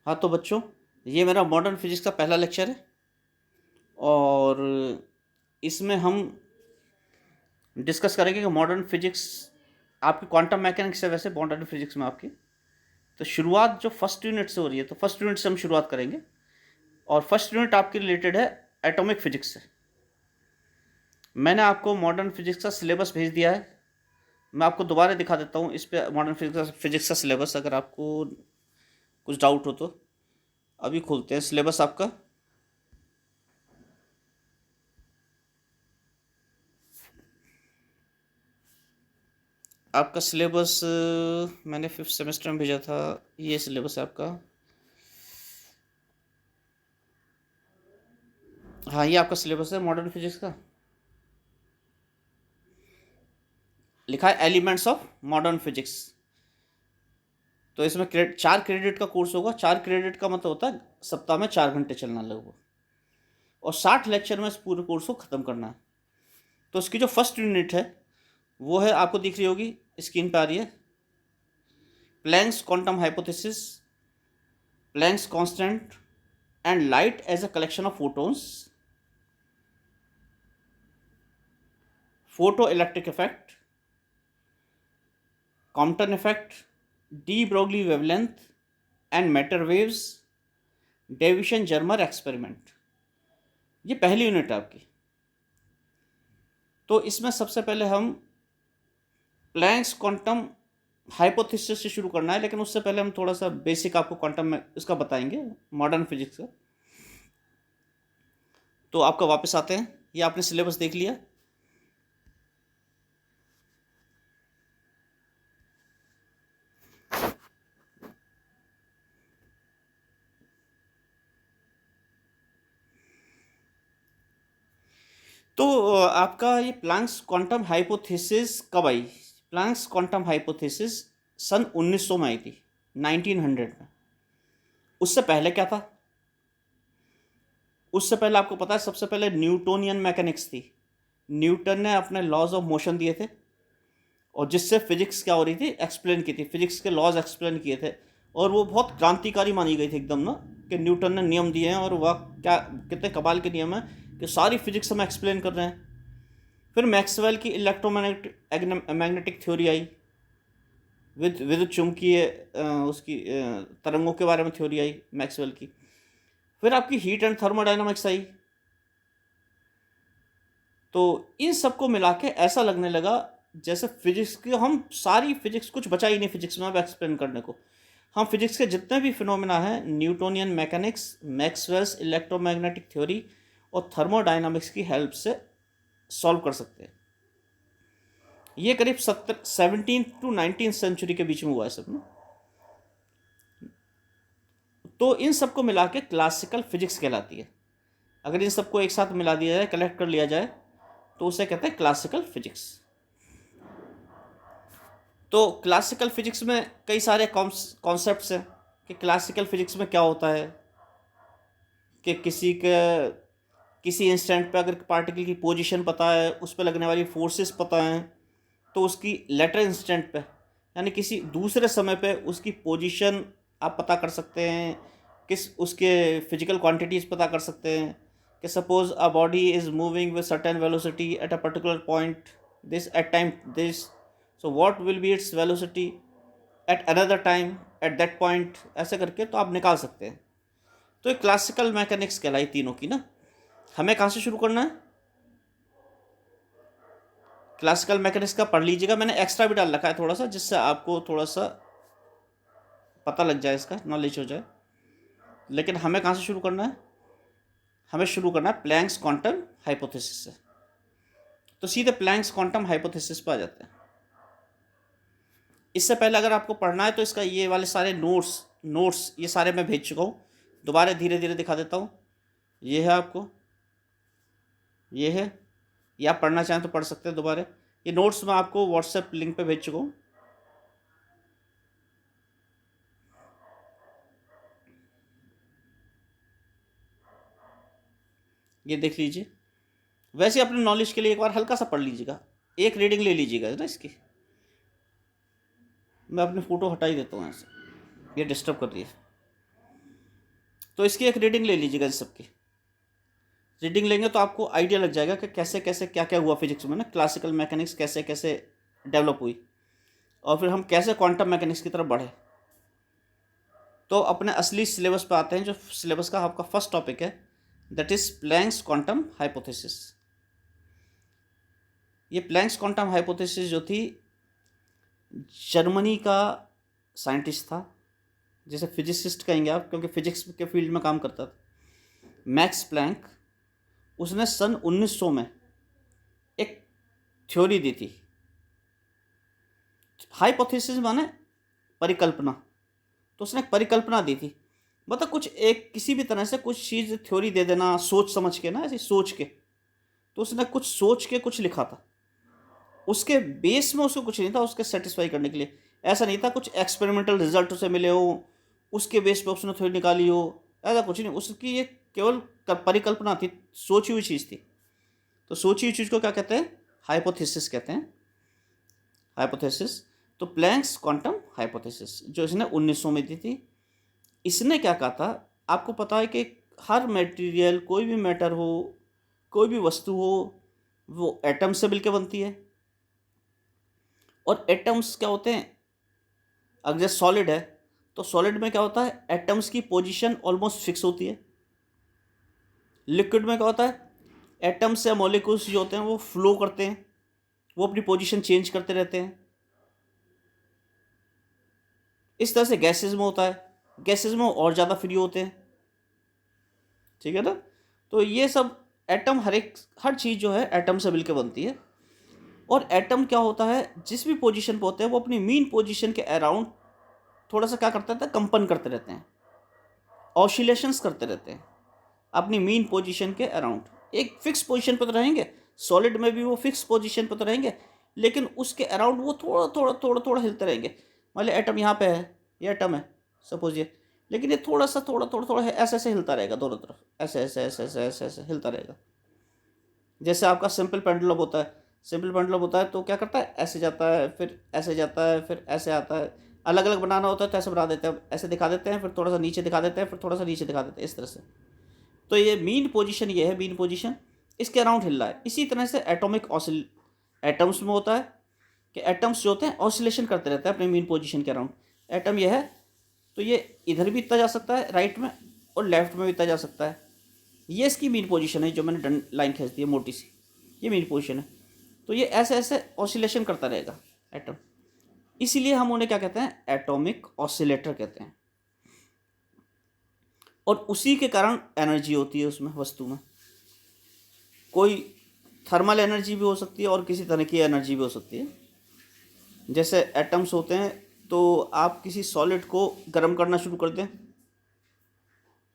हाँ तो बच्चों, ये मेरा मॉडर्न फिजिक्स का पहला लेक्चर है और इसमें हम डिस्कस करेंगे कि मॉडर्न फिजिक्स आपकी क्वांटम मैकेनिक्स है। वैसे मॉडर्न फिजिक्स में आपकी तो शुरुआत जो फर्स्ट यूनिट से हो रही है, तो फर्स्ट यूनिट से हम शुरुआत करेंगे और फर्स्ट यूनिट आपकी रिलेटेड है एटॉमिक फिजिक्स से। मैंने आपको मॉडर्न फिजिक्स का सिलेबस भेज दिया है। मैं आपको दोबारा दिखा देता हूँ इस पे मॉडर्न फिजिक्स का सिलेबस, अगर आपको कुछ डाउट हो तो। अभी खोलते हैं सिलेबस आपका। आपका सिलेबस मैंने 5th सेमेस्टर में भेजा था। ये सिलेबस है आपका। हाँ, ये आपका सिलेबस है मॉडर्न फिजिक्स का। लिखा है एलिमेंट्स ऑफ मॉडर्न फिजिक्स। तो इसमें 4 क्रेडिट का कोर्स होगा। 4 क्रेडिट का मतलब होता है सप्ताह में 4 घंटे चलना लगभग, और 60 लेक्चर में इस पूरे कोर्स को ख़त्म करना है। तो इसकी जो फर्स्ट यूनिट है वो है, आपको दिख रही होगी, स्क्रीन पे आ रही है, Planck's quantum hypothesis, Planck's constant and light as a collection of photons, photo electric effect, Compton effect, de Broglie wavelength and matter waves, Davisson Germer experiment. ये पहली यूनिट है आपकी। तो इसमें सबसे पहले हम प्लैंक्स क्वांटम हाइपोथेसिस से शुरू करना है, लेकिन उससे पहले हम थोड़ा सा बेसिक आपको क्वांटम में इसका बताएंगे, मॉडर्न फिजिक्स का। तो आपका वापस आते हैं, ये आपने सिलेबस देख लिया। तो आपका ये प्लैंक्स क्वांटम हाइपोथेसिस कब आई? प्लैंक्स क्वांटम हाइपोथेसिस सन 1900 में आई थी, 1900 में। उससे पहले क्या था? उससे पहले आपको पता है, सबसे पहले न्यूटोनियन मैकेनिक्स थी। न्यूटन ने अपने लॉज ऑफ मोशन दिए थे और जिससे फिजिक्स क्या हो रही थी, एक्सप्लेन की थी, फिजिक्स के लॉज एक्सप्लेन किए थे। और वो बहुत क्रांतिकारी मानी गई थी एकदम ना, कि न्यूटन ने नियम दिए हैं और वह क्या कितने कमाल के नियम हैं कि सारी फिजिक्स हम एक्सप्लेन कर रहे हैं। फिर मैक्सवेल की इलेक्ट्रोमैग्नेटिक मैग्नेटिक थ्योरी आई, विद्युत चुंबकीय उसकी तरंगों के बारे में थ्योरी आई मैक्सवेल की। फिर आपकी हीट एंड थर्मोडाइनमिक्स आई। तो इन सबको मिला के ऐसा लगने लगा जैसे फिजिक्स की हम सारी फिजिक्स, कुछ बचा ही नहीं फिजिक्स में अब एक्सप्लेन करने को। हम फिजिक्स के जितने भी फिनोमेना हैं, Newtonian mechanics, Maxwell's electromagnetic theory और थर्मोडाइनमिक्स की हेल्प से सॉल्व कर सकते हैं। ये करीब 17 टू 19 सेंचुरी के बीच में हुआ है सब ना। तो इन सबको मिला के क्लासिकल फिजिक्स कहलाती है। अगर इन सबको एक साथ मिला दिया जाए, कलेक्ट कर लिया जाए, तो उसे कहते हैं क्लासिकल फिजिक्स। तो क्लासिकल फिजिक्स में कई सारे कॉन्सेप्ट्स हैं कि क्लासिकल फिजिक्स में क्या होता है, कि किसी इंस्टेंट पे अगर पार्टिकल की पोजीशन पता है, उस पर लगने वाली फोर्सेस पता हैं, तो उसकी लेटर इंस्टेंट पे, यानी किसी दूसरे समय पे उसकी पोजीशन आप पता कर सकते हैं। उसके फिजिकल क्वांटिटीज़ पता कर सकते हैं कि suppose a body is moving with certain velocity at a particular point, this at time this, so what will be its velocity at another time at that point, ऐसे करके तो आप निकाल सकते हैं। तो ये क्लासिकल मैकेनिक्स कहलाई तीनों की ना। हमें कहाँ से शुरू करना है? क्लासिकल मैकेनिक्स का पढ़ लीजिएगा, मैंने एक्स्ट्रा भी डाल रखा है थोड़ा सा, जिससे आपको थोड़ा सा पता लग जाए, इसका नॉलेज हो जाए। लेकिन हमें कहाँ से शुरू करना है? हमें शुरू करना है प्लैंक्स क्वांटम हाइपोथेसिस से। तो सीधे प्लैंक्स क्वांटम हाइपोथेसिस पर आ जाते हैं। इससे पहले अगर आपको पढ़ना है तो इसका ये वाले सारे नोट्स ये सारे मैं भेज चुका हूँ। दोबारा धीरे धीरे दिखा देता हूँ। ये है आपको, ये है, या आप पढ़ना चाहें तो पढ़ सकते हैं दोबारा। ये नोट्स मैं आपको व्हाट्सएप लिंक पे भेज चुका हूँ। ये देख लीजिए। वैसे अपने नॉलेज के लिए एक बार हल्का सा पढ़ लीजिएगा, एक रीडिंग ले लीजिएगा ना इसकी। मैं अपनी फ़ोटो हटा ही देता हूँ ऐसे, ये डिस्टर्ब कर रही है। तो इसकी एक रीडिंग ले लीजिएगा इन सबकी। रीडिंग लेंगे तो आपको आइडिया लग जाएगा कि कैसे कैसे क्या क्या हुआ फिजिक्स में ना, क्लासिकल मैकेनिक्स कैसे कैसे डेवलप हुई और फिर हम कैसे क्वांटम मैकेनिक्स की तरफ बढ़े। तो अपने असली सिलेबस पे आते हैं, जो सिलेबस का आपका फर्स्ट टॉपिक है, that is Planck's quantum hypothesis. ये प्लैंक्स क्वांटम हाइपोथेसिस जो थी, जर्मनी का साइंटिस्ट था, जिसे फिजिसिस्ट कहेंगे आप क्योंकि फिजिक्स के फील्ड में काम करता था, मैक्स प्लैंक। उसने सन 1900 में एक थ्योरी दी थी। हाइपोथेसिस माने परिकल्पना, तो उसने एक परिकल्पना दी थी, मतलब कुछ एक किसी भी तरह से कुछ चीज़ थ्योरी दे देना सोच समझ के ना, ऐसे सोच के। तो उसने कुछ सोच के कुछ लिखा था, उसके बेस में उसको कुछ नहीं था उसके सेटिस्फाई करने के लिए। ऐसा नहीं था कुछ एक्सपेरिमेंटल रिजल्ट उसे मिले हो उसके बेस पे उसने थ्योरी निकाली हो, ऐसा कुछ नहीं। उसकी ये केवल परिकल्पना थी, सोची हुई चीज़ थी। तो सोची हुई चीज़ को क्या कहते हैं? हाइपोथेसिस कहते हैं, हाइपोथेसिस। तो प्लैंक्स क्वांटम हाइपोथेसिस जो इसने 1900 में दी थी। इसने क्या कहा था, आपको पता है कि हर मटेरियल, कोई भी मैटर हो, कोई भी वस्तु हो, वो एटम से मिलकर बनती है। और एटम्स क्या होते हैं, अगर जैसे सॉलिड है तो सॉलिड में क्या होता है, एटम्स की पोजीशन ऑलमोस्ट फिक्स होती है। लिक्विड में क्या होता है, एटम्स या मॉलिक्यूल्स जो होते हैं वो फ्लो करते हैं, वो अपनी पोजीशन चेंज करते रहते हैं। इस तरह से गैसेज में होता है, गैसेज में और ज़्यादा फ्री होते हैं, ठीक है ना। तो ये सब एटम, हर चीज़ जो है एटम से मिलकर बनती है। और एटम क्या होता है, जिस भी पोजीशन पे होते हैं वो अपनी मीन पोजीशन के अराउंड थोड़ा सा क्या करते रहते हैं, कंपन करते रहते हैं, ऑसिलेशंस करते रहते हैं अपनी मीन पोजीशन के अराउंड। एक फिक्स पोजीशन पर तो रहेंगे, सॉलिड में भी वो फिक्स पोजीशन पर तो रहेंगे, लेकिन उसके अराउंड वो थोड़ा थोड़ा थोड़ा थोड़ा हिलते रहेंगे। मान लिया एटम यहाँ पे है, ये एटम है सपोज ये, लेकिन ये थोड़ा सा थोड़ा थोड़ा थोड़ा ऐसे ऐसे हिलता रहेगा दोनों तरफ, ऐसे ऐसे ऐसे ऐसे ऐसे ऐसे हिलता रहेगा। जैसे आपका सिंपल पेंडुलम होता है, सिंपल पेंडुलम होता है तो क्या करता है, ऐसे जाता है, फिर ऐसे जाता है, फिर ऐसे आता है। अलग अलग बनाना होता है तो ऐसे बना देते हैं, ऐसे दिखा देते हैं, फिर थोड़ा सा नीचे दिखा देते हैं, फिर थोड़ा सा नीचे दिखा देते हैं, इस तरह से। तो ये मीन पोजीशन, ये है मीन पोजीशन, इसके अराउंड हिल रहा है। इसी तरह से एटॉमिक ऑसिल एटम्स में होता है कि एटम्स जो होते हैं ऑसिलेशन करते रहते हैं अपने मीन पोजीशन के अराउंड। एटम ये है तो ये इधर भी इतना जा सकता है राइट में, और लेफ्ट में भी इतना जा सकता है। ये इसकी मीन पोजीशन है, जो मैंने लाइन खींच दी है मोटी सी, ये मीन पोजीशन है। तो ये ऐसे ऐसे ऑसिलेशन करता रहेगा एटम, इसीलिए हम उन्हें क्या कहते हैं, एटॉमिक ऑसिलेटर कहते हैं। और उसी के कारण एनर्जी होती है उसमें, वस्तु में। कोई थर्मल एनर्जी भी हो सकती है और किसी तरह की एनर्जी भी हो सकती है। जैसे एटम्स होते हैं, तो आप किसी सॉलिड को गर्म करना शुरू कर दें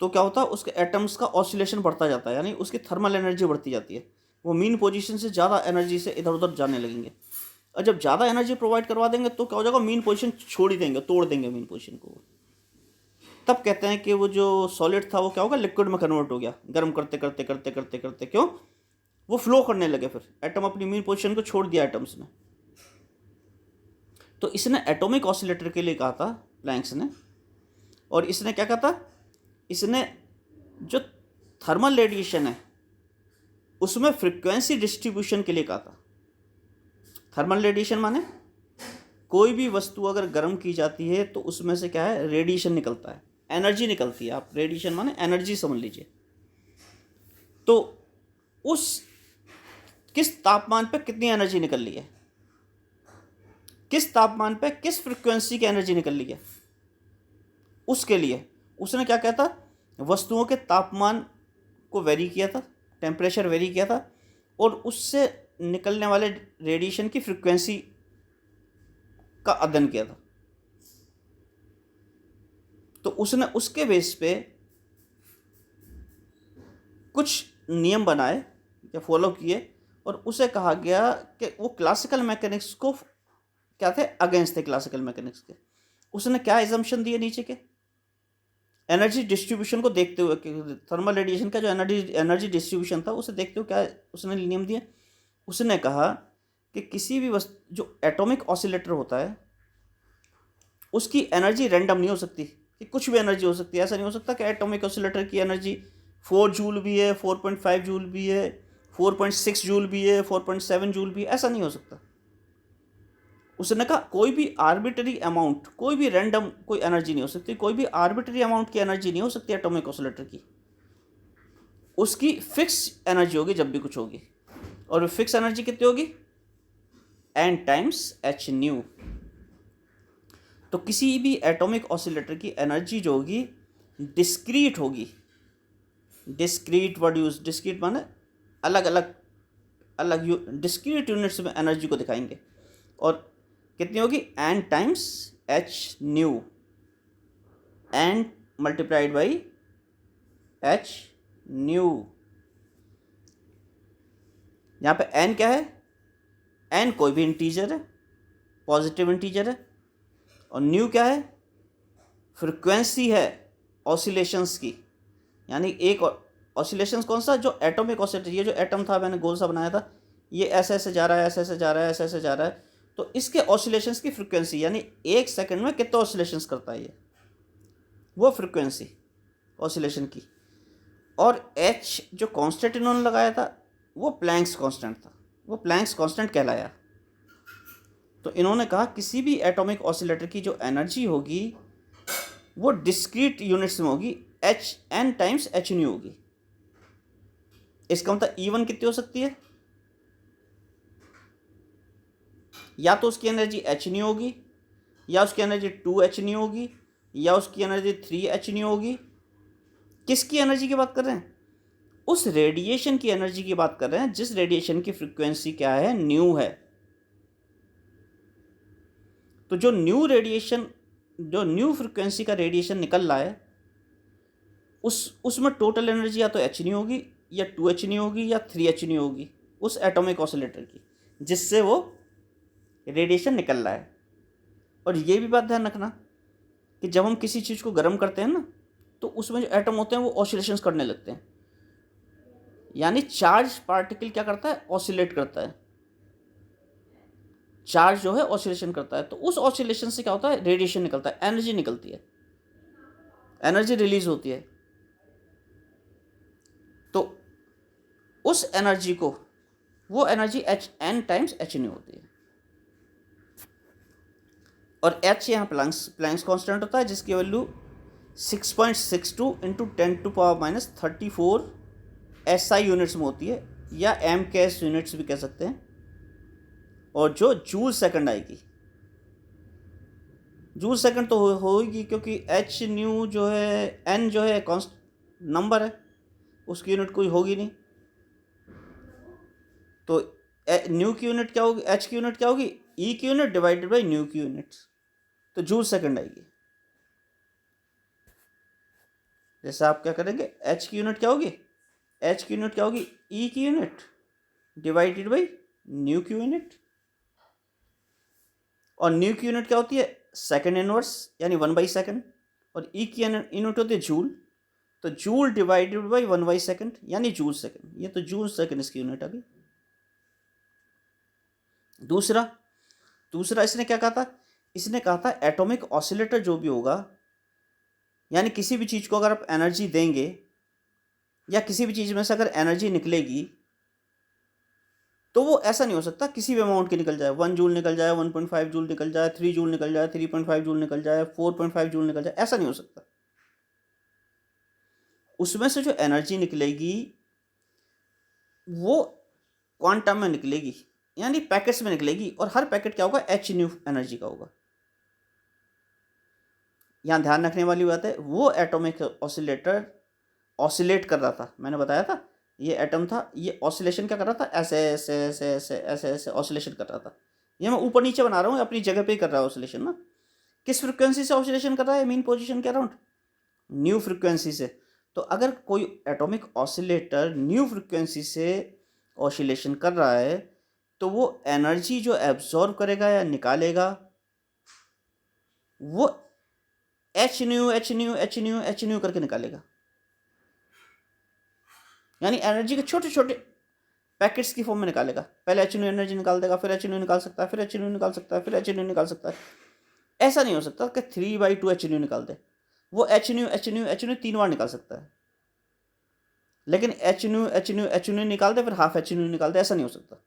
तो क्या होता है, उसके एटम्स का ऑसिलेशन बढ़ता जाता है, यानी उसकी थर्मल एनर्जी बढ़ती जाती है। वो मीन पोजीशन से ज़्यादा एनर्जी से इधर उधर जाने लगेंगे। और जब ज़्यादा एनर्जी प्रोवाइड करवा देंगे तो क्या हो जाएगा, मीन पोजीशन छोड़ ही देंगे, तोड़ देंगे मीन पोजीशन को। तब कहते हैं कि वो जो सॉलिड था वो क्या होगा, लिक्विड में कन्वर्ट हो गया, गर्म करते करते करते करते करते। क्यों? वो फ्लो करने लगे, फिर एटम अपनी मीन पोजीशन को छोड़ दिया एटम्स ने। तो इसने एटॉमिक ऑसिलेटर के लिए कहा था प्लैंक्स ने। और इसने क्या कहा था, इसने जो थर्मल रेडिएशन है उसमें फ्रीक्वेंसी डिस्ट्रीब्यूशन के लिए कहा था। थर्मल रेडिएशन माने कोई भी वस्तु अगर गर्म की जाती है तो उसमें से क्या है, रेडिएशन निकलता है, एनर्जी निकलती है। आप रेडिएशन माने एनर्जी समझ लीजिए। तो उस किस तापमान पे कितनी एनर्जी निकल रही है, किस तापमान पे किस फ्रीक्वेंसी की एनर्जी निकल रही है, उसके लिए उसने क्या कहता, वस्तुओं के तापमान को वेरी किया था, टेम्परेचर वेरी किया था, और उससे निकलने वाले रेडिएशन की फ्रीक्वेंसी का अध्ययन किया था। तो उसने उसके बेस पे कुछ नियम बनाए या फॉलो किए, और उसे कहा गया कि वो क्लासिकल मैकेनिक्स को क्या थे, अगेंस्ट थे क्लासिकल मैकेनिक्स के। उसने क्या एजम्पशन दिए नीचे के, एनर्जी डिस्ट्रीब्यूशन को देखते हुए, थर्मल रेडिएशन का जो एनर्जी डिस्ट्रीब्यूशन था उसे देखते हुए क्या उसने नियम दिया। उसने कहा कि किसी भी वस्तु, जो एटॉमिक ऑसिलेटर होता है उसकी एनर्जी रैंडम नहीं हो सकती, कि कुछ भी एनर्जी हो सकती है। ऐसा नहीं हो सकता कि एटॉमिक ऑसिलेटर की एनर्जी 4 जूल भी है, 4.5 जूल भी है, 4.6 जूल भी है, 4.7 जूल भी है, ऐसा नहीं हो सकता। उसने कहा कोई भी आर्बिटरी अमाउंट, कोई भी रैंडम कोई एनर्जी नहीं हो सकती, कोई भी आर्बिटरी अमाउंट की एनर्जी नहीं हो सकती एटॉमिक ऑसिलेटर की। उसकी फिक्स एनर्जी होगी जब भी कुछ होगी, और वो फिक्स एनर्जी कितनी होगी, n टाइम्स h न्यू। तो किसी भी एटॉमिक ऑसिलेटर की एनर्जी जो होगी डिस्क्रीट होगी। डिस्क्रीट वर्ड यूज, डिस्क्रीट माने अलग अलग अलग डिस्क्रीट यूनिट्स में एनर्जी को दिखाएंगे। और कितनी होगी, n times h new, n multiplied by h new. यहाँ पे n क्या है, n कोई भी इंटीजर है, पॉजिटिव इंटीजर है। और न्यू क्या है, फ्रिक्वेंसी है ऑसिलेशंस की। यानी एक ऑसिलेशंस कौन सा, जो एटॉमिक ऑसिलेटर, ये जो एटम था मैंने गोल सा बनाया था, ये ऐसे ऐसे जा रहा है, ऐसे ऐसे जा रहा है, ऐसे ऐसे जा रहा है, तो इसके ऑसिलेशंस की फ्रिक्वेंसी, यानी 1 सेकंड में कितने ऑसिलेशंस करता है ये, वो फ्रिक्वेंसी ऑसिलेशन की। और h जो कांस्टेंट इन्होंने लगाया था वो प्लैंक्स कांस्टेंट था, वो प्लैंक्स कांस्टेंट कहलाया। तो इन्होंने कहा किसी भी एटॉमिक ऑसिलेटर की जो एनर्जी होगी वो डिस्क्रीट यूनिट्स में होगी, h n times h new होगी। इसका मतलब E1 कितनी हो सकती है, या तो उसकी एनर्जी h न्यू होगी, या उसकी एनर्जी 2h न्यू होगी, या उसकी एनर्जी 3h न्यू होगी। किसकी एनर्जी की बात कर रहे हैं, उस रेडिएशन की एनर्जी की बात कर रहे हैं जिस रेडिएशन की फ्रीक्वेंसी क्या है, न्यू है। तो जो न्यू रेडिएशन, जो न्यू फ्रीक्वेंसी का रेडिएशन निकल रहा है उसमें टोटल एनर्जी या तो h न्यू होगी, या 2h न्यू होगी, या 3h न्यू होगी उस एटॉमिक ऑसिलेटर की, जिससे वो रेडिएशन निकल रहा है। और ये भी बात ध्यान रखना कि जब हम किसी चीज़ को गर्म करते हैं ना, तो उसमें जो एटम होते हैं वो ऑसिलेशंस करने लगते हैं। यानी चार्ज पार्टिकल क्या करता है, ऑसिलेट करता है, चार्ज जो है ऑसिलेशन करता है। तो उस ऑसिलेशन से क्या होता है, रेडिएशन निकलता है, एनर्जी निकलती है, एनर्जी रिलीज होती है। तो उस एनर्जी को, वो energy n times h new होती है। और h यहाँ प्लैंक्स कांस्टेंट होता है, जिसकी वैल्यू 6.62 इंटू 10⁻34 SI यूनिट्स में होती है, या MKS यूनिट्स भी कह सकते हैं। और जो जूल सेकंड आएगी, जूल सेकंड तो होगी क्योंकि h न्यू जो है, n जो है कॉन्स्ट नंबर है, उसकी यूनिट कोई होगी नहीं। तो न्यू की यूनिट क्या होगी, h की यूनिट क्या होगी, e की यूनिट डिवाइडेड बाई न्यू की यूनिट, तो जूल सेकंड आएगी। जैसे आप क्या करेंगे, h की यूनिट क्या होगी, h की यूनिट क्या होगी, e की यूनिट डिवाइडेड बाई न्यू की यूनिट। और न्यू की यूनिट क्या होती है, सेकंड इनवर्स, यानी 1/2, और ई की यूनिट होती है जूल, तो जूल डिवाइडेड बाई 1/2 यानी जूल सेकंड। ये तो जूल सेकंड इसकी यूनिट आ गई। दूसरा इसने क्या कहा था, इसने कहा था एटॉमिक ऑसिलेटर जो भी होगा, यानी किसी भी चीज़ को अगर आप एनर्जी देंगे, या किसी भी चीज़ में से अगर एनर्जी निकलेगी, तो वो ऐसा नहीं हो सकता किसी भी अमाउंट की निकल जाए, 1 जूल निकल जाए, 1.5 जूल निकल जाए, 3 जूल निकल जाए, 3.5 जूल निकल जाए, 4.5 जूल निकल जाए, ऐसा नहीं हो सकता। उसमें से जो एनर्जी निकलेगी वो क्वांटम में निकलेगी, यानी पैकेट्स में निकलेगी, और हर पैकेट क्या होगा, h न्यू एनर्जी का होगा। यहाँ ध्यान रखने वाली बात है, वो एटॉमिक ऑसिलेटर ऑसिलेट कर रहा था, मैंने बताया था ये एटम था, ये ऑसिलेशन क्या कर रहा था, ऐसे ऐसे ऐसे ऐसे ऐसे ऐसे ऑसिलेशन कर रहा था। ये मैं ऊपर नीचे बना रहा हूँ, अपनी जगह पे ही कर रहा है ऑसिलेशन ना। किस फ्रिक्वेंसी से ऑसिलेशन कर रहा है, मीन पोजीशन के अराउंड, न्यू फ्रिक्वेंसी से। तो अगर कोई एटॉमिक ऑसिलेटर न्यू फ्रिक्वेंसी से ऑसिलेशन कर रहा है, तो वो एनर्जी जो एब्जॉर्ब करेगा या निकालेगा, वो h new h new h new h new करके निकालेगा। यानी एनर्जी के छोटे छोटे पैकेट्स की फॉर्म में निकालेगा। पहले h न्यू एनर्जी निकाल देगा, फिर h न्यू निकाल सकता है, फिर h न्यू निकाल सकता है, फिर h न्यू निकाल सकता है। ऐसा नहीं हो सकता कि 3/2 h न्यू निकाल दे, वो एच न्यू तीन बार निकाल सकता है, लेकिन एच न्यू निकाल दे फिर हाफ एच न्यू निकाल दे, ऐसा नहीं हो सकता।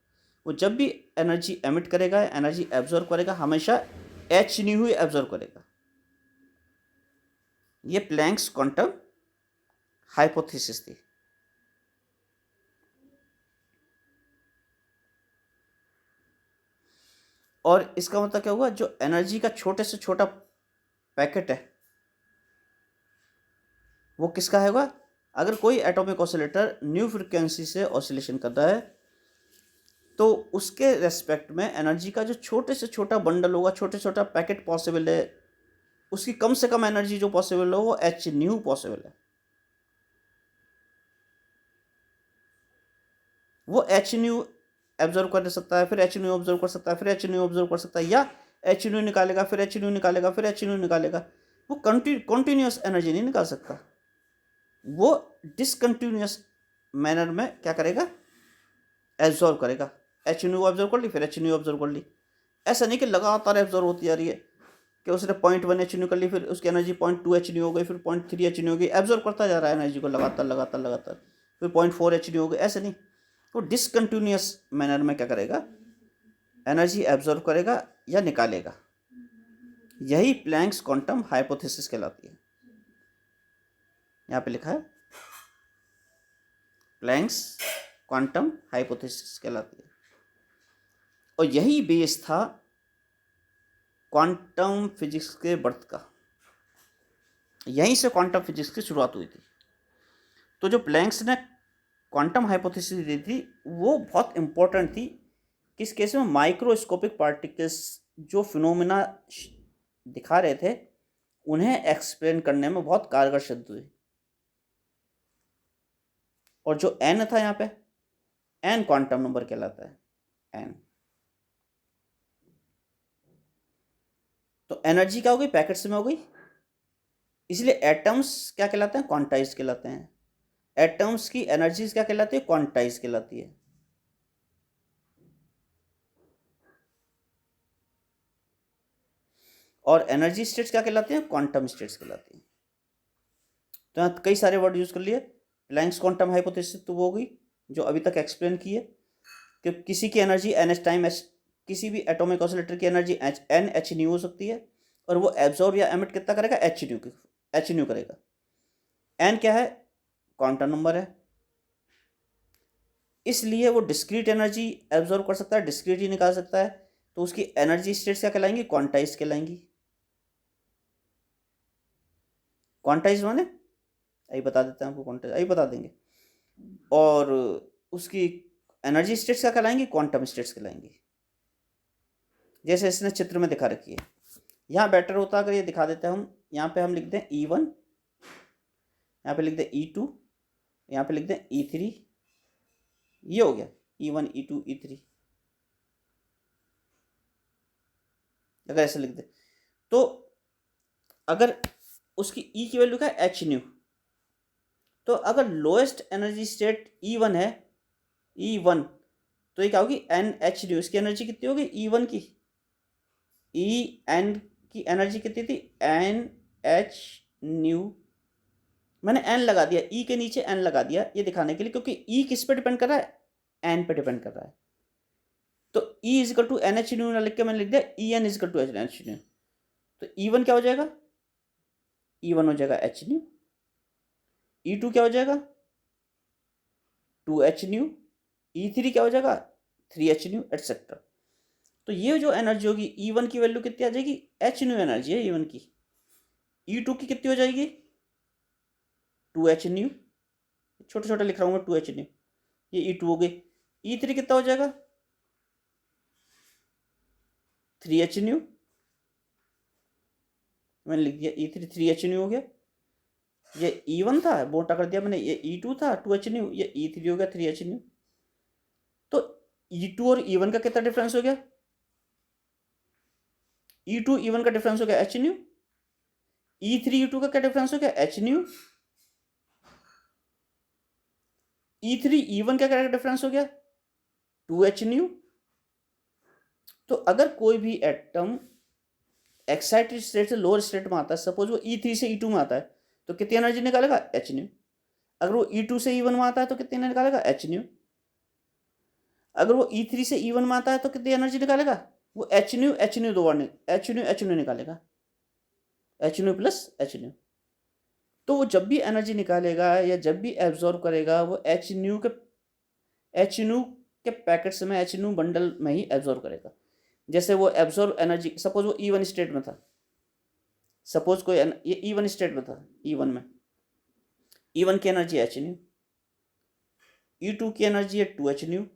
वो जब भी एनर्जी एमिट करेगा, एनर्जी एब्जॉर्व करेगा, हमेशा एच न्यू ही एब्जॉर्व करेगा। ये प्लैंक्स क्वांटम हाइपोथेसिस थी। और इसका मतलब क्या हुआ, जो एनर्जी का छोटे से छोटा पैकेट है वो किसका होगा। अगर कोई एटॉमिक ऑसिलेटर न्यू फ्रिक्वेंसी से ऑसिलेशन कर रहा है तो उसके रेस्पेक्ट में एनर्जी का जो छोटे से छोटा बंडल होगा, छोटे छोटा पैकेट पॉसिबल है, उसकी कम से कम एनर्जी जो पॉसिबल हो वो एच न्यू पॉसिबल है। वो एच न्यू एब्जॉर्व कर सकता है, फिर एच न्यू ऑब्जर्व कर सकता है, फिर एच न्यू ऑब्जर्व कर सकता है, या एच न्यू निकालेगा, फिर एच न्यू निकालेगा, फिर एच न्यू निकालेगा। वो कंटिन्यूस एनर्जी नहीं निकाल सकता, वो डिसकंटिन्यूस मैनर में क्या करेगा, एब्जॉर्व करेगा। एच न्यू ऑब्जर्व कर ली, फिर एच न्यू ऑब्जर्व कर ली। ऐसा नहीं कि लगातार एब्जॉर्व होती जा रही है कि उसने 0.1 एच न्यू कर ली, फिर उसकी एनर्जी 0.2 एच न्यू हो गई, फिर 0.3 एच न्यू हो गई, एब्जॉर्व करता जा रहा है एनर्जी को लगातार लगातार लगातार, फिर 0.4 एच न्यू हो गई। ऐसे नहीं, वो डिसकंटिन्यूस मैनर में क्या करेगा, एनर्जी एब्जॉर्व करेगा या निकालेगा। यही प्लैंक्स क्वांटम हाइपोथेसिस कहलाती है। यहाँ पे लिखा है प्लैंक्स क्वांटम हाइपोथेसिस कहलाती है। और यही बेस था क्वांटम फिजिक्स के बर्थ का, यहीं से क्वांटम फिजिक्स की शुरुआत हुई थी। तो जो प्लैंक्स ने क्वांटम हाइपोथेसिस दी थी वो बहुत इंपॉर्टेंट थी। किस केस में, माइक्रोस्कोपिक पार्टिकल्स जो फिनोमिना दिखा रहे थे उन्हें एक्सप्लेन करने में बहुत कारगर सिद्ध हुई। और जो एन था यहाँ पे, एन क्वांटम नंबर कहलाता है, एन। तो एनर्जी क्या हो गई, पैकेट्स में हो गई, इसलिए एटम्स क्या कहलाते हैं, क्वांटाइज कहलाते हैं। एटम्स की एनर्जीज क्या कहलाती है, क्वांटाइज कहलाती है। और एनर्जी स्टेट्स क्या कहलाती हैं, क्वांटम स्टेट्स कहलाती हैं। तो यहाँ कई सारे वर्ड यूज कर लिए। प्लैंक्स क्वांटम हाइपोथेसिस तो वो हो गई जो अभी तक एक्सप्लेन की है कि किसी की energy n h time h, किसी भी एटॉमिक ऑसिलेटर की एनर्जी एन एच न्यू हो सकती है, और वो एब्जॉर्ब या एमिट कितना करेगा, एच न्यू करेगा। एन क्या है, क्वांटम नंबर है, इसलिए वो डिस्क्रीट एनर्जी एब्जॉर्ब कर सकता है, डिस्क्रीट ही निकाल सकता है। तो उसकी एनर्जी स्टेट्स क्या कहलाएंगी, क्वांटाइज कहलाएंगी। क्वांटाइज माने यही बता देते हैं आपको, क्वांटाइज यही बता देंगे। और उसकी एनर्जी स्टेट्स क्या कहलाएंगी, क्वांटम स्टेट्स कहलाएंगी, जैसे इसने चित्र में दिखा रखी है। यहाँ बेटर होता अगर ये दिखा देते हैं हम, यहाँ पे हम लिख दें E1, यहाँ पे लिख दें E2, यहाँ पे लिख दें E3, ये हो गया E1 E2 E3। अगर ऐसे लिख दें तो अगर उसकी E की वैल्यू क्या है, एच न्यू, तो अगर लोएस्ट एनर्जी स्टेट E1 है, E1, तो ये क्या होगी, एन एच न्यू। इसकी एनर्जी कितनी होगी, E1 की, ई एन की एनर्जी कितनी थी, एन एच न्यू। मैंने एन लगा दिया, ई के नीचे एन लगा दिया ये दिखाने के लिए, क्योंकि ई किस पे डिपेंड कर रहा है, एन पे डिपेंड कर रहा है। तो E equal to N H nu ना लिख के मैंने लिख दिया E N equal to H nu. तो ई वन क्या हो जाएगा, ई वन हो जाएगा एच न्यू। ई टू क्या हो जाएगा, two H nu. E three क्या हो जाएगा, थ्री एच न्यू, एटसेट्रा। तो ये जो एनर्जी होगी, ई वन की वैल्यू कितनी आ जाएगी, एच न्यू एनर्जी है ई वन की। ई टू की कितनी हो जाएगी, टू एच न्यू, छोटे छोटे लिख रहा हूँ मैं, टू एच न्यू, ये ई टू हो गई। ई थ्री कितना हो जाएगा, थ्री एच न्यू, मैंने लिख दिया ई थ्री, थ्री एच न्यू हो गया। ये ई वन था, मोटा कर दिया मैंने, ये ई टू था टू एच न्यू, ये ई थ्री हो गया थ्री एच न्यू। तो ई टू और ई वन का कितना डिफरेंस हो गया, ई टू ई वन का डिफरेंस हो गया h nu. E three E two का क्या डिफरेंस हो गया, h nu. E three E one का क्या डिफरेंस हो गया, टू एच न्यू। तो अगर कोई भी एटम एक्साइटेड स्टेट से लोअर स्टेट में आता है, सपोज वो E3 से E2 में आता है तो कितनी एनर्जी निकालेगा, एच न्यू। अगर वो E2 से E1 में आता है तो कितनी एनर्जी निकालेगा, एच न्यू। अगर वो E3 से E1 में आता है तो कितनी एनर्जी निकालेगा, वो एच न्यू दो बार एच न्यू निकालेगा, H new plus H nu. तो वो जब भी एनर्जी निकालेगा या जब भी एब्जॉर्ब करेगा वो एच न्यू के पैकेट्स में, एच न्यू बंडल में ही एब्जॉर्ब करेगा। जैसे वो एब्जॉर्ब एनर्जी, सपोज वो E1 स्टेट में था, सपोज कोई ये E1 स्टेट में था, E1 में E1 की एनर्जी एच न्यू, E2 की एनर्जी है 2h न्यू।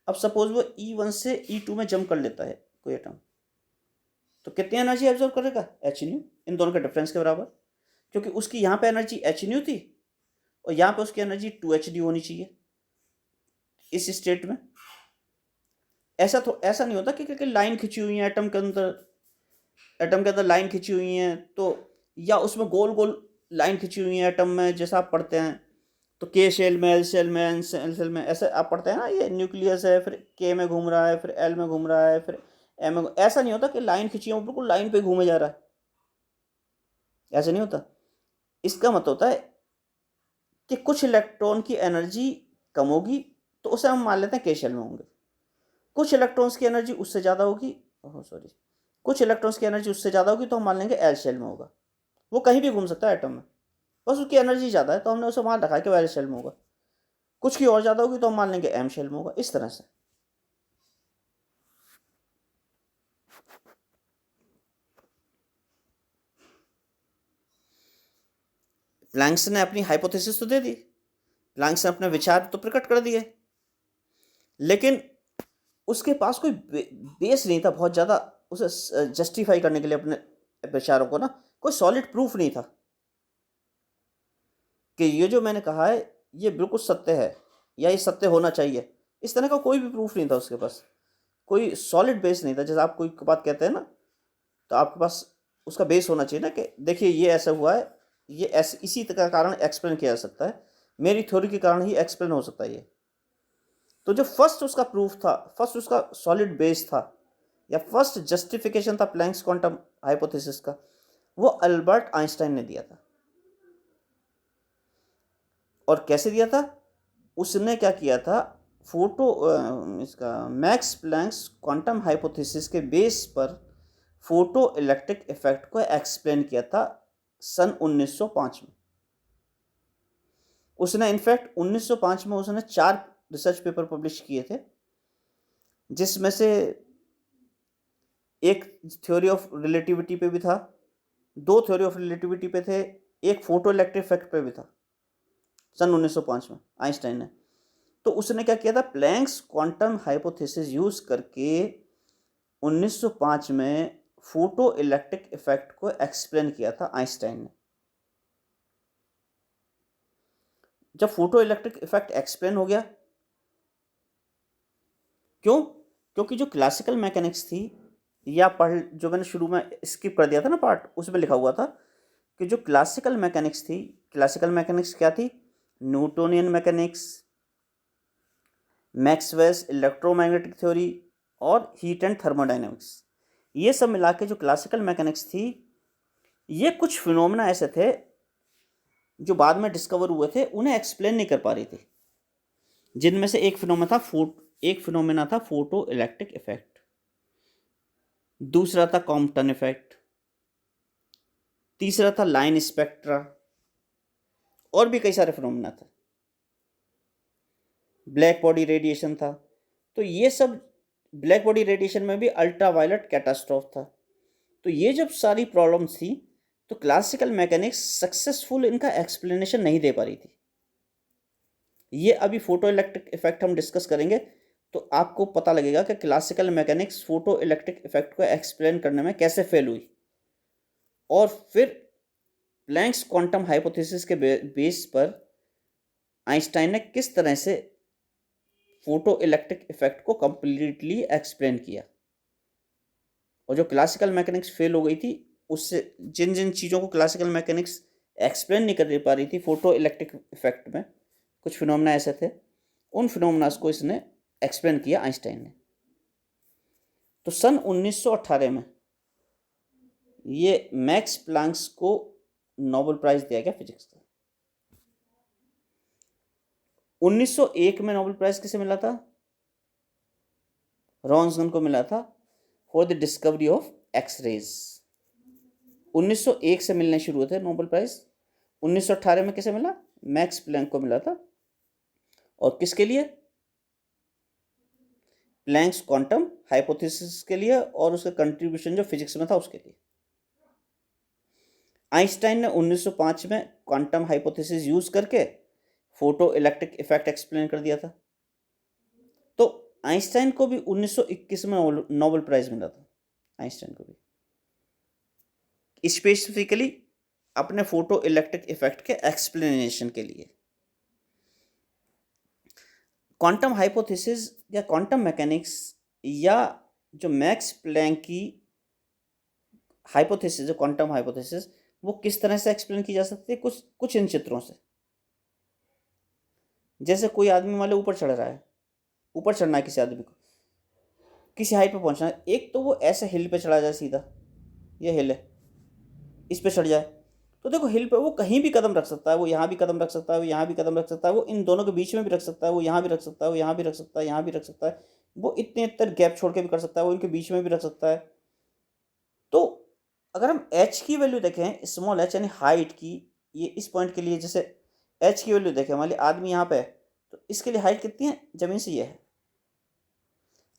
अब सपोज वो E1 से E2 में जंप कर लेता है कोई एटम, तो कितनी एनर्जी एब्जॉर्ब करेगा, एच न्यू, इन दोनों के डिफरेंस के बराबर, क्योंकि उसकी यहाँ पे एनर्जी एच न्यू थी और यहाँ पे उसकी एनर्जी 2h न्यू होनी चाहिए इस स्टेट में। ऐसा नहीं होता कि लाइन खिंची हुई है एटम के अंदर लाइन खिंची हुई है, तो या उसमें गोल गोल लाइन खिंची हुई है एटम में, जैसा आप पढ़ते हैं तो के शेल में, एल शेल में, एन शेल में, ऐसे आप पढ़ते हैं ना, ये न्यूक्लियस है, फिर के में घूम रहा है, फिर एल में घूम रहा है, फिर एम में। ऐसा नहीं होता कि लाइन खिंची हो बिल्कुल लाइन पे घूमे जा रहा है, ऐसा नहीं होता। इसका मतलब होता है कि कुछ इलेक्ट्रॉन की एनर्जी कम होगी तो उसे हम मान लेते हैं के शेल में होंगे, कुछ इलेक्ट्रॉन्स की एनर्जी उससे ज़्यादा होगी, कुछ इलेक्ट्रॉन्स की एनर्जी उससे ज़्यादा होगी तो हम मान लेंगे एल शेल में होगा। वो कहीं भी घूम सकता है एटम में, बस उसकी एनर्जी ज़्यादा है तो हमने उसे मान रखा है कि वो एल शेल में होगा। कुछ की और ज़्यादा होगी तो हम मान लेंगे एम शेल में होगा, इस तरह से। प्लैंक्स ने अपनी हाइपोथेसिस तो दे दी, प्लैंक्स ने अपने विचार तो प्रकट कर दिए, लेकिन उसके पास कोई बेस नहीं था बहुत ज़्यादा उसे जस्टिफाई करने के लिए अपने विचारों को ना, कोई सॉलिड प्रूफ नहीं था कि ये जो मैंने कहा है ये बिल्कुल सत्य है या ये सत्य होना चाहिए। इस तरह का कोई भी प्रूफ नहीं था उसके पास, कोई सॉलिड बेस नहीं था। जैसे आप कोई बात कहते हैं ना तो आपके पास उसका बेस होना चाहिए ना, कि देखिए ये ऐसा हुआ है, ये ऐसे इसी का कारण एक्सप्लेन किया जा सकता है, मेरी थ्योरी के कारण ही एक्सप्लेन हो सकता है ये। तो जो फर्स्ट उसका प्रूफ था, फर्स्ट उसका सॉलिड बेस था या फर्स्ट जस्टिफिकेशन था प्लैंक्स क्वांटम हाइपोथेसिस का, वो अल्बर्ट आइंस्टाइन ने दिया था। और कैसे दिया था, उसने क्या किया था, इसका मैक्स प्लैंक्स क्वांटम हाइपोथेसिस के बेस पर फोटो इलेक्ट्रिक इफेक्ट को एक्सप्लेन किया था सन 1905 में। उसने इनफैक्ट 1905 में उसने 4 रिसर्च पेपर पब्लिश किए थे, जिसमें से एक थ्योरी ऑफ रिलेटिविटी पे भी था, 2 थ्योरी ऑफ रिलेटिविटी पे थे, एक फोटो इलेक्ट्रिक इफेक्ट पे भी था सन 1905 में आइंस्टाइन ने। तो उसने क्या किया था, प्लैंक्स क्वांटम हाइपोथेसिस यूज करके 1905 में फोटो इलेक्ट्रिक इफेक्ट को एक्सप्लेन किया था आइंस्टाइन ने। जब फोटो इलेक्ट्रिक इफेक्ट एक्सप्लेन हो गया, क्योंकि जो क्लासिकल मैकेनिक्स थी, या जो मैंने शुरू में स्किप कर दिया था ना पार्ट, उसमें लिखा हुआ था कि जो क्लासिकल मैकेनिक्स थी, क्लासिकल मैकेनिक्स क्या थी, Newtonian mechanics, Maxwell's electromagnetic theory और हीट एंड थर्मोडाइनमिक्स, ये सब मिला के जो क्लासिकल मैकेनिक्स थी, ये कुछ फिनोमेना ऐसे थे जो बाद में डिस्कवर हुए थे, उन्हें एक्सप्लेन नहीं कर पा रही थी। जिनमें से एक फिनोमेना था फोटो इलेक्ट्रिक इफेक्ट, दूसरा था कॉम्पटन इफेक्ट, तीसरा था लाइन स्पेक्ट्रा, और भी कई सारे फिनोमेना थे, ब्लैक बॉडी रेडिएशन था। तो ये सब, ब्लैक बॉडी रेडिएशन में भी अल्ट्रावायलेट कैटास्ट्रॉफ था। तो ये जब सारी प्रॉब्लम्स थी तो क्लासिकल मैकेनिक्स सक्सेसफुल इनका एक्सप्लेनेशन नहीं दे पा रही थी। ये अभी फोटो इलेक्ट्रिक इफेक्ट हम डिस्कस करेंगे तो आपको पता लगेगा कि classical mechanics photo electric effect को एक्सप्लेन करने में कैसे फेल हुई, और फिर प्लैंक्स क्वांटम हाइपोथेसिस के बेस पर आइंस्टाइन ने किस तरह से फोटो इलेक्ट्रिक इफेक्ट को कंप्लीटली एक्सप्लेन किया। और जो क्लासिकल मैकेनिक्स फेल हो गई थी, उससे जिन जिन चीज़ों को क्लासिकल मैकेनिक्स एक्सप्लेन नहीं कर पा रही थी, फोटो इलेक्ट्रिक इफेक्ट में कुछ फिनोमेना ऐसे थे, उन फिनोमेनास को इसने एक्सप्लेन किया आइंस्टाइन ने। तो सन 1918 में ये मैक्स प्लैंक्स को नोबेल प्राइज दिया गया फिजिक्स का। 1901 में नोबेल प्राइज किसे मिला था? रॉन्सन को मिला था for the discovery of X rays. 1901 से मिलने शुरू हुए थे नोबेल प्राइज। 1918 में किसे मिला? मैक्स प्लैंक को मिला था। और किसके लिए? प्लैंक्स क्वांटम हाइपोथेसिस के लिए और उसका कंट्रीब्यूशन जो फिजिक्स में था उसके लिए। आइंस्टाइन ने 1905 में क्वांटम हाइपोथेसिस यूज करके फोटो इलेक्ट्रिक इफेक्ट एक्सप्लेन कर दिया था। तो आइंस्टाइन को भी 1921 में नोबेल प्राइज मिला था। आइंस्टाइन को भी स्पेसिफिकली अपने फोटो इलेक्ट्रिक इफेक्ट के एक्सप्लेनेशन के लिए। क्वांटम हाइपोथेसिस या क्वांटम मैकेनिक्स या जो मैक्स प्लैंक की हाइपोथेसिस, जो क्वांटम हाइपोथेसिस, वो किस तरह से एक्सप्लेन की जा सकती है? कुछ इन चित्रों से। जैसे कोई आदमी मान लो ऊपर चढ़ रहा है, ऊपर चढ़ना है किसी आदमी को, किसी हाइट पे पहुंचना है। एक तो वो ऐसे हिल पे चढ़ा जाए सीधा, ये हिल है, इस पे चढ़ जाए, तो देखो हिल पे वो कहीं भी कदम रख सकता है। वो यहाँ भी कदम रख सकता है, वो यहाँ भी कदम रख सकता है, वो इन दोनों के बीच में भी रख सकता है, वो यहाँ भी रख सकता है, वो यहाँ भी रख सकता है, यहाँ भी रख सकता है, वो इतने इतने गैप छोड़ के भी कर सकता है, वो इनके बीच में भी रख सकता है। तो अगर हम एच की वैल्यू देखें, स्मॉल एच यानी हाइट की, ये इस पॉइंट के लिए जैसे एच की वैल्यू देखें, मान लिया आदमी यहाँ पे है, तो इसके लिए हाइट कितनी है? जमीन से ये है।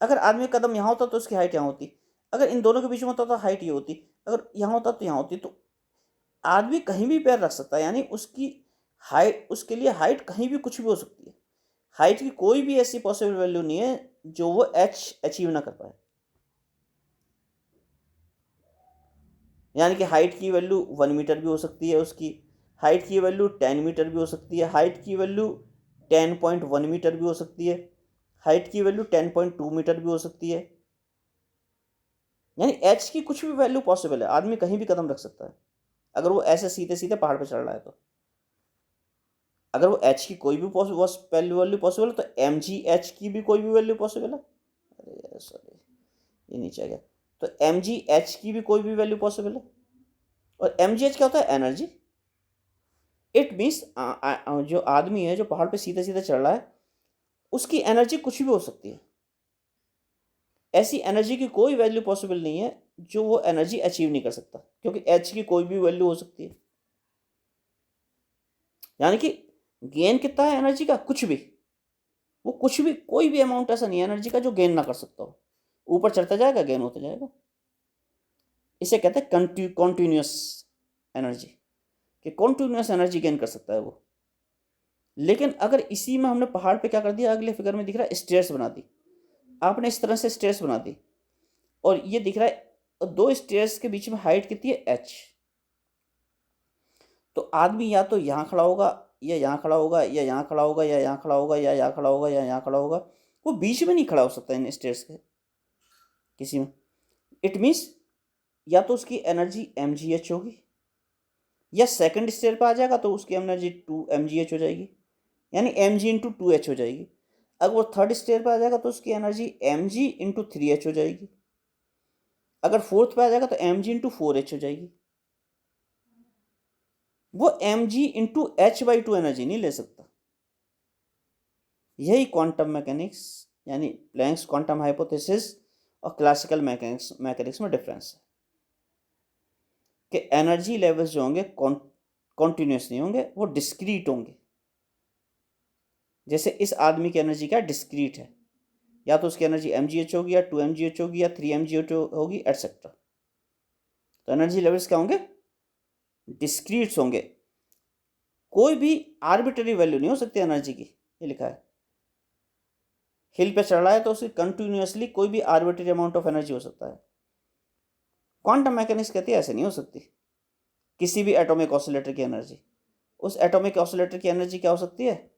अगर आदमी का कदम यहाँ होता तो उसकी हाइट यहाँ होती, अगर इन दोनों के बीच में होता तो हाइट ये होती, अगर यहाँ होता तो यहाँ होती। तो आदमी कहीं भी पैर रख सकता है, यानी उसकी हाइट, उसके लिए हाइट कहीं भी कुछ भी हो सकती है। हाइट की कोई भी ऐसी पॉसिबल वैल्यू नहीं है जो वो एच अचीव ना कर पाए। यानी कि हाइट की वैल्यू 1 मीटर भी हो सकती है, उसकी हाइट की वैल्यू 10 मीटर भी हो सकती है, हाइट की वैल्यू 10.1 मीटर भी हो सकती है, हाइट की वैल्यू 10.2 मीटर भी हो सकती है। यानी एच की कुछ भी वैल्यू पॉसिबल है, आदमी कहीं भी कदम रख सकता है अगर वो ऐसे सीधे सीधे पहाड़ पर चढ़ रहा है। तो अगर वो एच की कोई भी वैल्यू पॉसिबल है तो एम जी एच की भी कोई भी वैल्यू पॉसिबल है। अरे यार सॉरी, ये नीचे आ गया। तो एम जी एच की भी कोई भी वैल्यू पॉसिबल है। और एम जी एच क्या होता है? एनर्जी। इट मीन्स जो आदमी है जो पहाड़ पे सीधे सीधे चढ़ रहा है, उसकी एनर्जी कुछ भी हो सकती है। ऐसी एनर्जी की कोई वैल्यू पॉसिबल नहीं है जो वो एनर्जी अचीव नहीं कर सकता, क्योंकि एच की कोई भी वैल्यू हो सकती है। यानी कि गेन कितना है एनर्जी का? कुछ भी। वो कुछ भी, कोई भी अमाउंट ऐसा नहीं है एनर्जी का जो गेन ना कर सकता हो। ऊपर चढ़ता जाएगा, गेन होता जाएगा। इसे कहते हैं कॉन्टिन्यूस एनर्जी, कि कॉन्टिन्यूस एनर्जी गेन कर सकता है वो। लेकिन अगर इसी में हमने पहाड़ पे क्या कर दिया, अगले फिगर में दिख रहा है स्टेयर्स बना दी। आपने इस तरह से स्टेयर्स बना दी और ये दिख रहा है दो स्टेयर्स के बीच में हाइट कितनी है? एच। तो आदमी या तो यहाँ खड़ा होगा, या यहाँ खड़ा होगा, या यहाँ खड़ा होगा, या यहाँ खड़ा होगा, या यहाँ खड़ा होगा, या यहाँ खड़ा होगा। वो बीच में नहीं खड़ा हो सकता इन स्टेयर्स के किसी में। इट मीन्स या तो उसकी एनर्जी एम जी एच होगी, या सेकंड स्टेयर पर आ जाएगा तो उसकी एनर्जी 2 एम जी एच हो जाएगी, यानी एम जी इंटू 2 एच हो जाएगी। अगर वो थर्ड स्टेयर पर आ जाएगा तो उसकी energy M G into 3 H हो जाएगी। अगर फोर्थ पे आ जाएगा तो एम जी इंटू 4 एच हो जाएगी। वो M G into H by 2 energy नहीं ले सकता। यही क्वांटम मैकेनिक्स यानी प्लैंक्स क्वांटम हाइपोथेसिस और क्लासिकल मैकेनिक्स में डिफरेंस है कि एनर्जी लेवल्स जो होंगे कॉन्टिन्यूस नहीं होंगे, वो डिस्क्रीट होंगे। जैसे इस आदमी की एनर्जी क्या डिस्क्रीट है, या तो उसकी एनर्जी एम जी एच होगी, या 2 एम जी एच होगी, या 3 एम जी एच होगी, एटसेट्रा। तो एनर्जी लेवल्स क्या होंगे? डिस्क्रीट्स होंगे। कोई भी आर्बिट्ररी वैल्यू नहीं हो सकती एनर्जी की। ये लिखा है हिल पे चढ़ रहा है तो उसकी कंटिन्यूसली कोई भी आर्बिट्ररी अमाउंट ऑफ एनर्जी हो सकता है। क्वांटम मैकेनिक्स कहती है ऐसे नहीं हो सकती। किसी भी एटॉमिक ऑसिलेटर की एनर्जी, उस एटॉमिक ऑसिलेटर की एनर्जी क्या हो सकती है?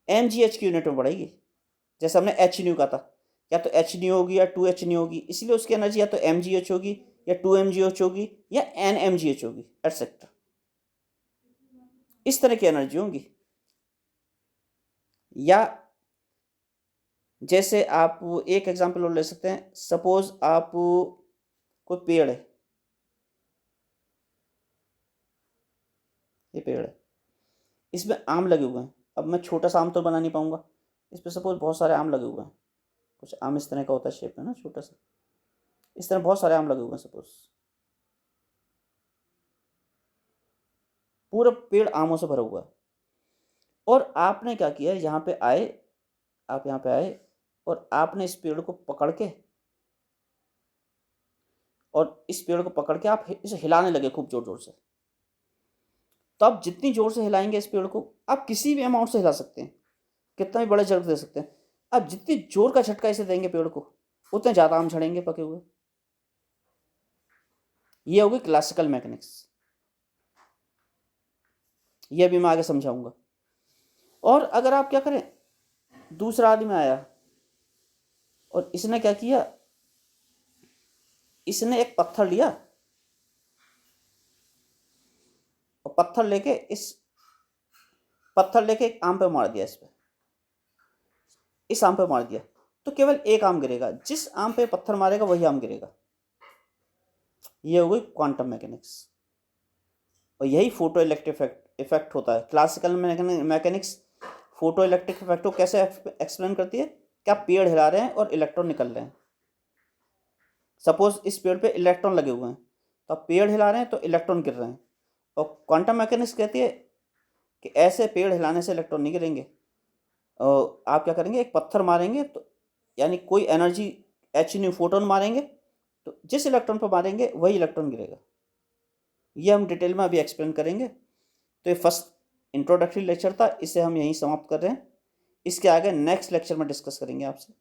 एम जी एच की यूनिट में बढ़ेगी। जैसे हमने एच न्यू कहा था, या तो एच न्यू होगी या 2 एच न्यू होगी, इसलिए उसकी एनर्जी या तो एम जी एच होगी, या 2 एम जी एच होगी, या एन एम जी एच होगी, एटसेट्रा। इस तरह की एनर्जी होंगी। या जैसे आप एक एग्जांपल और ले सकते हैं। सपोज आप कोई पेड़ है, ये पेड़ है, इसमें आम लगे हुए हैं। अब मैं छोटा सा आम तो बना नहीं पाऊंगा, इस पर सपोज बहुत सारे आम लगे हुए हैं, कुछ आम इस तरह का होता है शेप में ना, छोटा सा, इस तरह बहुत सारे आम लगे हुए हैं सपोज, पूरा पेड़ आमों से भरा हुआ है। और आपने क्या किया, यहाँ पे आए, आप यहाँ पे आए और आपने इस पेड़ को पकड़ के, और इस पेड़ को पकड़ के आप इसे हिलाने लगे खूब जोर जोर से। तो आप जितनी जोर से हिलाएंगे इस पेड़ को, आप किसी भी अमाउंट से हिला सकते हैं, कितना भी बड़ा झटका दे सकते हैं। आप जितनी जोर का झटका इसे देंगे पेड़ को, उतने ज़्यादा आम झड़ेंगे पके हुए। ये होगी क्लासिकल मैकेनिक्स, ये भी मैं आगे समझाऊंगा। और अगर आप क्या करें, दूसरा आदमी आया और इसने क्या किया, इसने एक पत्थर लिया और पत्थर लेके एक आम पे मार दिया, इस आम पे मार दिया, तो केवल एक आम गिरेगा, जिस आम पे पत्थर मारेगा वही आम गिरेगा। ये हो गई क्वांटम मैकेनिक्स। और यही फोटो इलेक्ट्रिक इफेक्ट होता है। Classical mechanics photo electric effect को कैसे एक्सप्लेन करती है कि आप पेड़ हिला रहे हैं और इलेक्ट्रॉन निकल रहे हैं। सपोज इस पेड़ पे इलेक्ट्रॉन लगे हुए हैं, तो आप पेड़ हिला रहे हैं तो इलेक्ट्रॉन गिर रहे हैं। और क्वांटम मैकेनिक्स कहती है कि ऐसे पेड़ हिलाने से इलेक्ट्रॉन नहीं गिरेंगे, और आप क्या करेंगे, एक पत्थर मारेंगे तो यानी कोई एनर्जी एच न्यू फोटोन मारेंगे, तो जिस इलेक्ट्रॉन पर मारेंगे वही इलेक्ट्रॉन गिरेगा। ये हम डिटेल में अभी एक्सप्लेन करेंगे। तो ये फर्स्ट इंट्रोडक्टरी लेक्चर था, इसे हम यहीं समाप्त कर रहे हैं। इसके आगे नेक्स्ट लेक्चर में डिस्कस करेंगे आपसे।